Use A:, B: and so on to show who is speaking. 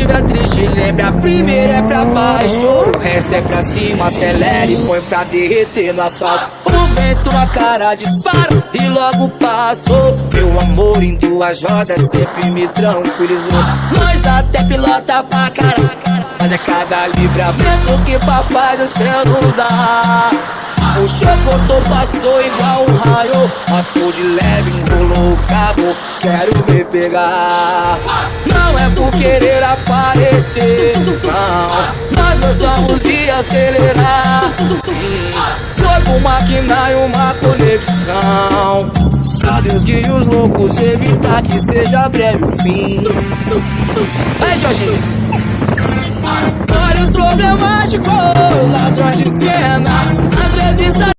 A: estiver triste, lembre, a primeira é pra baixo, o resto é pra cima, acelere e põe pra derreter no asfalto. O vento na cara dispara e logo passou. Meu amor em duas rodas sempre me tranquilizou. Nós até pilota pra caraca, mas é cada livramento que papai do céu nos dá. O chocotô passou igual um raio, raspou de leve, enrolou o cabo, quero ver pegar. Não é por querer aparecer, não, nós gostamos de acelerar. Sim, corpo, máquina e uma conexão. Só Deus guia os loucos, evitar que seja breve o fim. Vai, Jorginho. Olha os problemáticos, ladrões de cena, às vezes